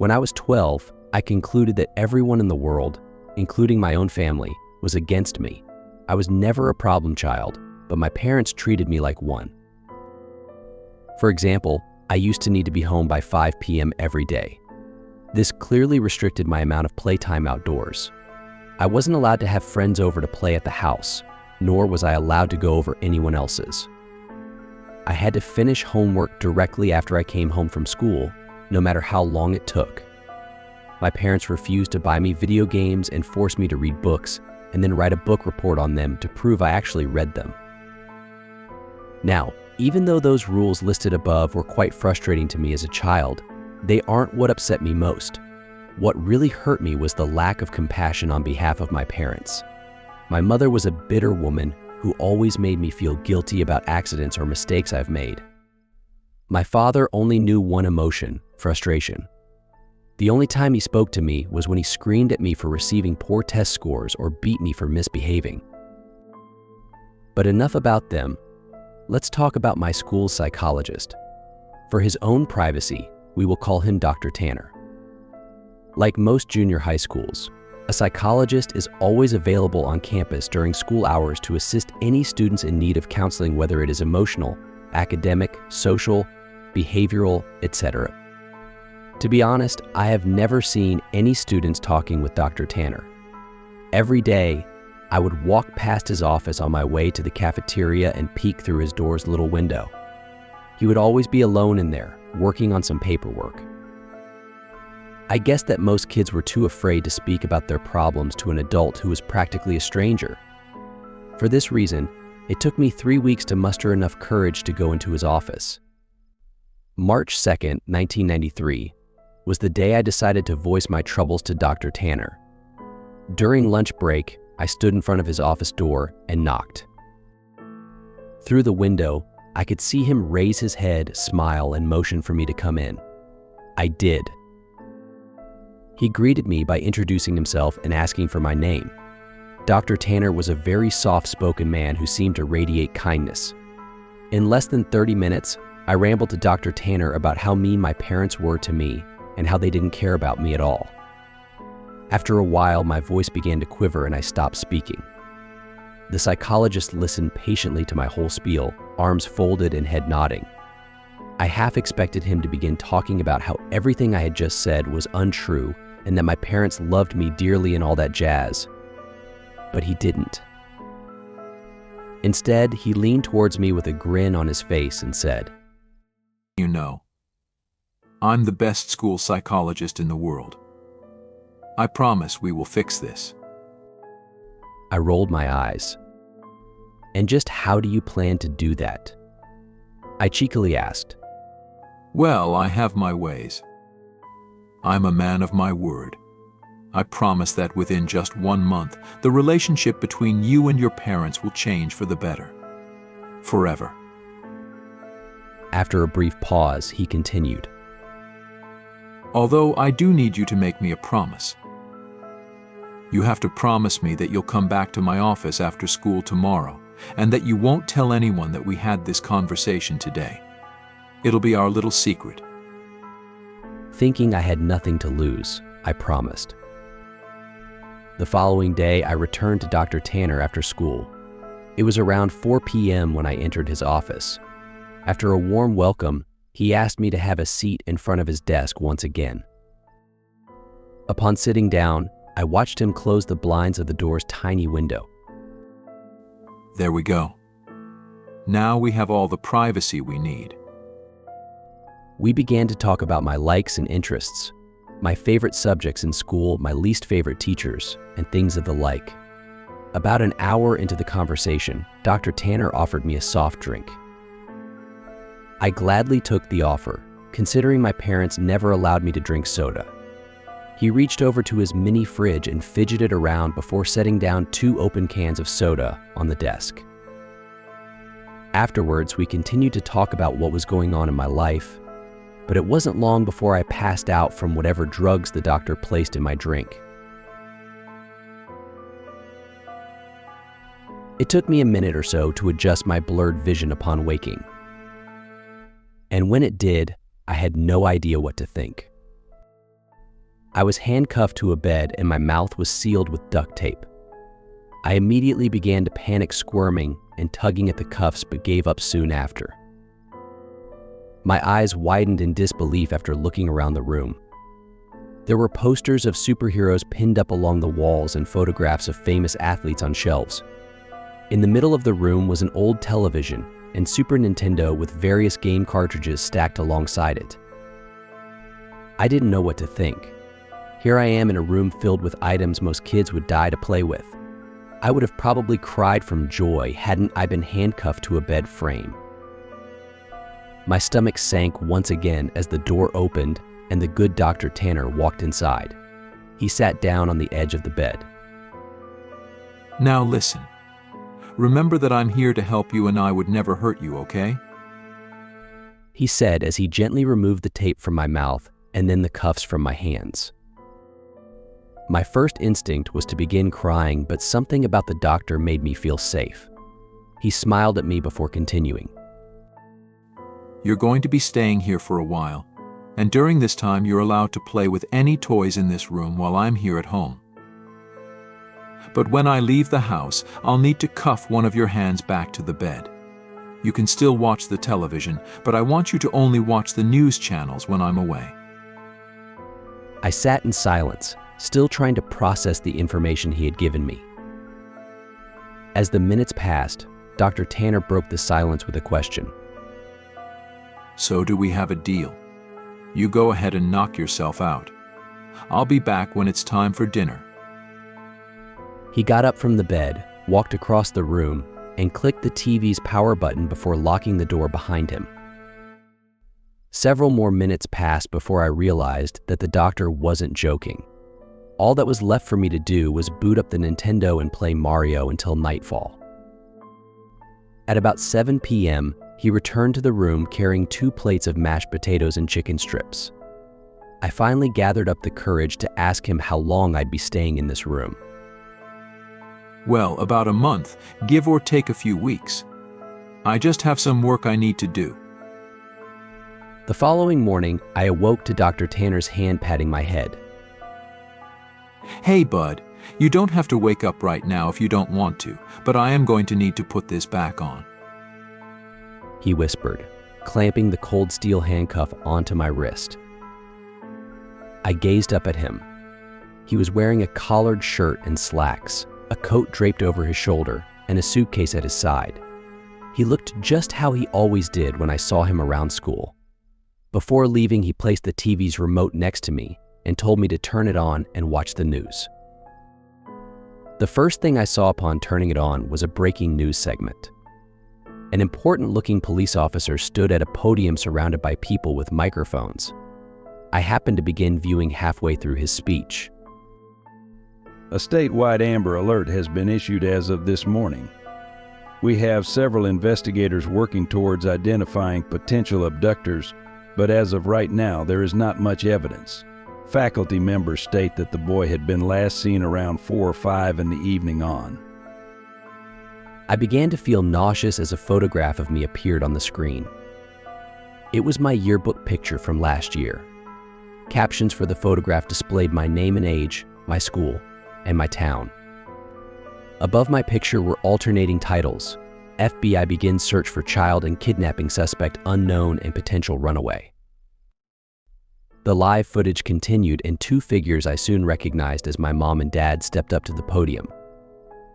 When I was 12, I concluded that everyone in the world, including my own family, was against me. I was never a problem child, but my parents treated me like one. For example, I used to need to be home by 5 p.m. every day. This clearly restricted my amount of playtime outdoors. I wasn't allowed to have friends over to play at the house, nor was I allowed to go over anyone else's. I had to finish homework directly after I came home from school, no matter how long it took. My parents refused to buy me video games and forced me to read books and then write a book report on them to prove I actually read them. Now, even though those rules listed above were quite frustrating to me as a child, they aren't what upset me most. What really hurt me was the lack of compassion on behalf of my parents. My mother was a bitter woman who always made me feel guilty about accidents or mistakes I've made. My father only knew one emotion, frustration. The only time he spoke to me was when he screamed at me for receiving poor test scores or beat me for misbehaving. But enough about them. Let's talk about my school's psychologist. For his own privacy, we will call him Dr. Tanner. Like most junior high schools, a psychologist is always available on campus during school hours to assist any students in need of counseling, whether it is emotional, academic, social, behavioral, etc. To be honest, I have never seen any students talking with Dr. Tanner. Every day, I would walk past his office on my way to the cafeteria and peek through his door's little window. He would always be alone in there, working on some paperwork. I guess that most kids were too afraid to speak about their problems to an adult who was practically a stranger. For this reason, it took me 3 weeks to muster enough courage to go into his office. March 2nd, 1993, was the day I decided to voice my troubles to Dr. Tanner. During lunch break, I stood in front of his office door and knocked. Through the window, I could see him raise his head, smile, and motion for me to come in. I did. He greeted me by introducing himself and asking for my name. Dr. Tanner was a very soft-spoken man who seemed to radiate kindness. In less than 30 minutes, I rambled to Dr. Tanner about how mean my parents were to me and how they didn't care about me at all. After a while, my voice began to quiver and I stopped speaking. The psychologist listened patiently to my whole spiel, arms folded and head nodding. I half expected him to begin talking about how everything I had just said was untrue and that my parents loved me dearly and all that jazz. But he didn't. Instead, he leaned towards me with a grin on his face and said, "You know, I'm the best school psychologist in the world. I promise we will fix this." I rolled my eyes. "And just how do you plan to do that?" I cheekily asked. "Well, I have my ways. I'm a man of my word. I promise that within just 1 month, the relationship between you and your parents will change for the better. Forever." After a brief pause, he continued. "Although I do need you to make me a promise. You have to promise me that you'll come back to my office after school tomorrow and that you won't tell anyone that we had this conversation today. It'll be our little secret." Thinking I had nothing to lose, I promised. The following day, I returned to Dr. Tanner after school. It was around 4 p.m. when I entered his office. After a warm welcome, he asked me to have a seat in front of his desk once again. Upon sitting down, I watched him close the blinds of the door's tiny window. "There we go. Now we have all the privacy we need." We began to talk about my likes and interests, my favorite subjects in school, my least favorite teachers, and things of the like. About an hour into the conversation, Dr. Tanner offered me a soft drink. I gladly took the offer, considering my parents never allowed me to drink soda. He reached over to his mini fridge and fidgeted around before setting down 2 open cans of soda on the desk. Afterwards, we continued to talk about what was going on in my life, but it wasn't long before I passed out from whatever drugs the doctor placed in my drink. It took me a minute or so to adjust my blurred vision upon waking. And when it did, I had no idea what to think. I was handcuffed to a bed and my mouth was sealed with duct tape. I immediately began to panic, squirming and tugging at the cuffs, but gave up soon after. My eyes widened in disbelief after looking around the room. There were posters of superheroes pinned up along the walls and photographs of famous athletes on shelves. In the middle of the room was an old television and Super Nintendo with various game cartridges stacked alongside it. I didn't know what to think. Here I am in a room filled with items most kids would die to play with. I would have probably cried from joy hadn't I been handcuffed to a bed frame. My stomach sank once again as the door opened and the good Dr. Tanner walked inside. He sat down on the edge of the bed. Now listen. Remember that I'm here to help you and I would never hurt you, okay? He said as he gently removed the tape from my mouth and then the cuffs from my hands. My first instinct was to begin crying, but something about the doctor made me feel safe. He smiled at me before continuing. You're going to be staying here for a while, and during this time you're allowed to play with any toys in this room while I'm here at home. But when I leave the house, I'll need to cuff one of your hands back to the bed. You can still watch the television, but I want you to only watch the news channels when I'm away. I sat in silence, still trying to process the information he had given me. As the minutes passed, Dr. Tanner broke the silence with a question. So do we have a deal? You go ahead and knock yourself out. I'll be back when it's time for dinner. He got up from the bed, walked across the room, and clicked the TV's power button before locking the door behind him. Several more minutes passed before I realized that the doctor wasn't joking. All that was left for me to do was boot up the Nintendo and play Mario until nightfall. At about 7 p.m., he returned to the room carrying 2 plates of mashed potatoes and chicken strips. I finally gathered up the courage to ask him how long I'd be staying in this room. Well, about a month, give or take a few weeks. I just have some work I need to do. The following morning, I awoke to Dr. Tanner's hand patting my head. Hey, bud, you don't have to wake up right now if you don't want to, but I am going to need to put this back on, he whispered, clamping the cold steel handcuff onto my wrist. I gazed up at him. He was wearing a collared shirt and slacks, a coat draped over his shoulder, and a suitcase at his side. He looked just how he always did when I saw him around school. Before leaving, he placed the TV's remote next to me and told me to turn it on and watch the news. The first thing I saw upon turning it on was a breaking news segment. An important-looking police officer stood at a podium surrounded by people with microphones. I happened to begin viewing halfway through his speech. A statewide Amber Alert has been issued as of this morning. We have several investigators working towards identifying potential abductors, but as of right now, there is not much evidence. Faculty members state that the boy had been last seen around 4 or 5 in the evening on. I began to feel nauseous as a photograph of me appeared on the screen. It was my yearbook picture from last year. Captions for the photograph displayed my name and age, my school, and my town. Above my picture were alternating titles: FBI begins search for child and kidnapping suspect unknown and potential runaway. The live footage continued, and 2 figures I soon recognized as my mom and dad stepped up to the podium.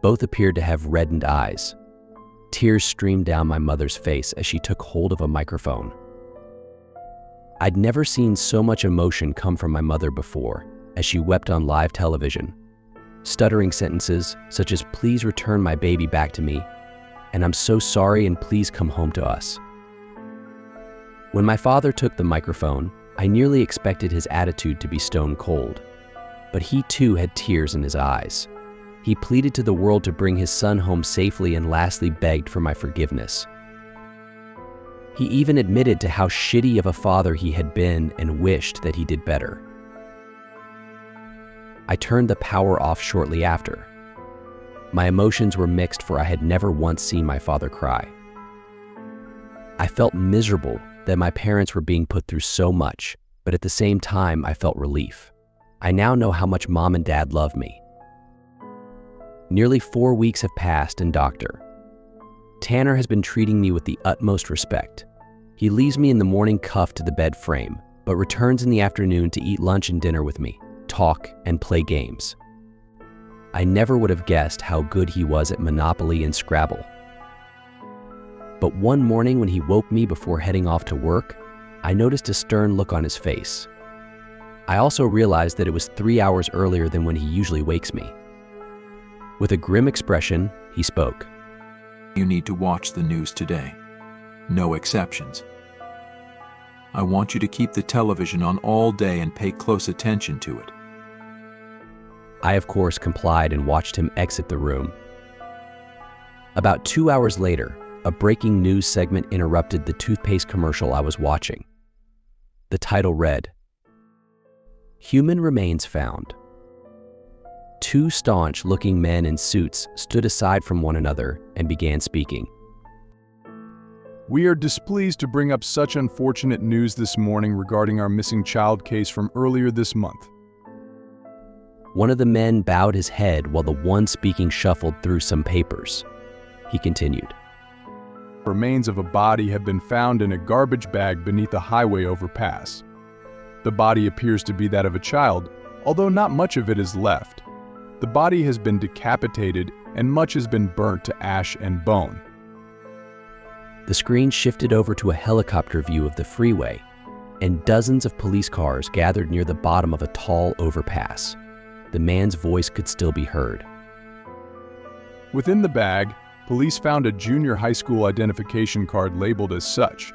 Both appeared to have reddened eyes. Tears streamed down my mother's face as she took hold of a microphone. I'd never seen so much emotion come from my mother before, as she wept on live television, stuttering sentences such as "Please return my baby back to me," and "I'm so sorry and please come home to us." When my father took the microphone, I nearly expected his attitude to be stone cold. But he too had tears in his eyes. He pleaded to the world to bring his son home safely and lastly begged for my forgiveness. He even admitted to how shitty of a father he had been and wished that he did better. I turned the power off shortly after. My emotions were mixed, for I had never once seen my father cry. I felt miserable that my parents were being put through so much, but at the same time I felt relief. I now know how much Mom and Dad love me. Nearly 4 weeks have passed, and Dr. Tanner has been treating me with the utmost respect. He leaves me in the morning cuffed to the bed frame, but returns in the afternoon to eat lunch and dinner with me, talk, and play games. I never would have guessed how good he was at Monopoly and Scrabble. But one morning when he woke me before heading off to work, I noticed a stern look on his face. I also realized that it was 3 hours earlier than when he usually wakes me. With a grim expression, he spoke. You need to watch the news today. No exceptions. I want you to keep the television on all day and pay close attention to it. I, of course, complied and watched him exit the room. About 2 hours later, a breaking news segment interrupted the toothpaste commercial I was watching. The title read, "Human Remains Found." Two staunch-looking men in suits stood aside from one another and began speaking. We are displeased to bring up such unfortunate news this morning regarding our missing child case from earlier this month. One of the men bowed his head while the one speaking shuffled through some papers. He continued. Remains of a body have been found in a garbage bag beneath a highway overpass. The body appears to be that of a child, although not much of it is left. The body has been decapitated and much has been burnt to ash and bone. The screen shifted over to a helicopter view of the freeway, and dozens of police cars gathered near the bottom of a tall overpass. The man's voice could still be heard. Within the bag, police found a junior high school identification card labeled as such.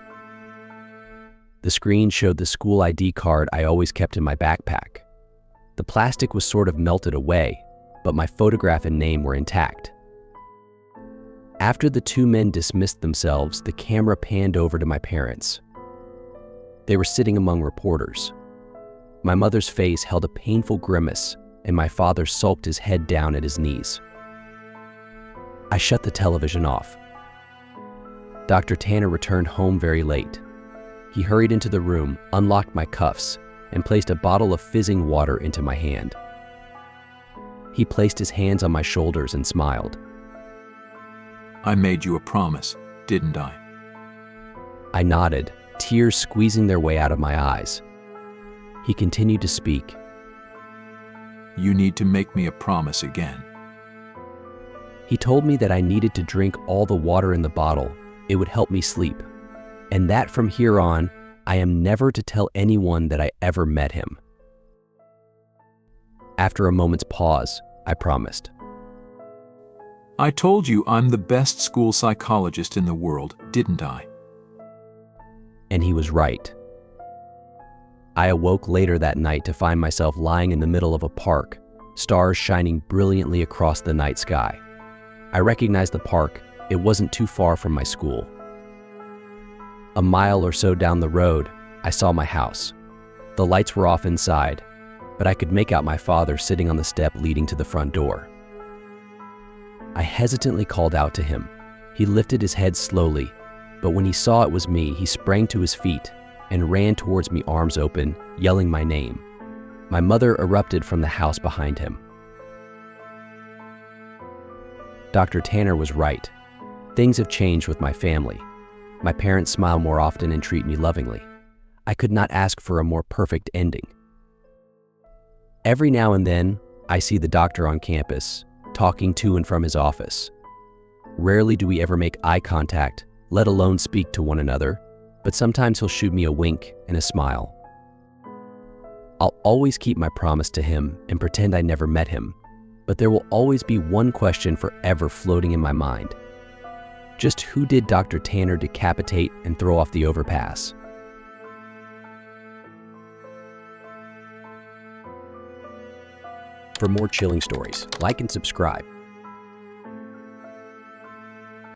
The screen showed the school ID card I always kept in my backpack. The plastic was sort of melted away, but my photograph and name were intact. After the two men dismissed themselves, the camera panned over to my parents. They were sitting among reporters. My mother's face held a painful grimace, and my father sulked his head down at his knees. I shut the television off. Dr. Tanner returned home very late. He hurried into the room, unlocked my cuffs, and placed a bottle of fizzing water into my hand. He placed his hands on my shoulders and smiled. I made you a promise, didn't I? I nodded, tears squeezing their way out of my eyes. He continued to speak. You need to make me a promise again. He told me that I needed to drink all the water in the bottle. It would help me sleep. And that from here on, I am never to tell anyone that I ever met him. After a moment's pause, I promised. I told you I'm the best school psychologist in the world, didn't I? And he was right. I awoke later that night to find myself lying in the middle of a park, stars shining brilliantly across the night sky. I recognized the park. It wasn't too far from my school. A mile or so down the road, I saw my house. The lights were off inside, but I could make out my father sitting on the step leading to the front door. I hesitantly called out to him. He lifted his head slowly, but when he saw it was me, he sprang to his feet and ran towards me, arms open, yelling my name. My mother erupted from the house behind him. Dr. Tanner was right. Things have changed with my family. My parents smile more often and treat me lovingly. I could not ask for a more perfect ending. Every now and then, I see the doctor on campus, talking to and from his office. Rarely do we ever make eye contact, let alone speak to one another, but sometimes he'll shoot me a wink and a smile. I'll always keep my promise to him and pretend I never met him, but there will always be one question forever floating in my mind. Just who did Dr. Tanner decapitate and throw off the overpass? For more chilling stories, like and subscribe.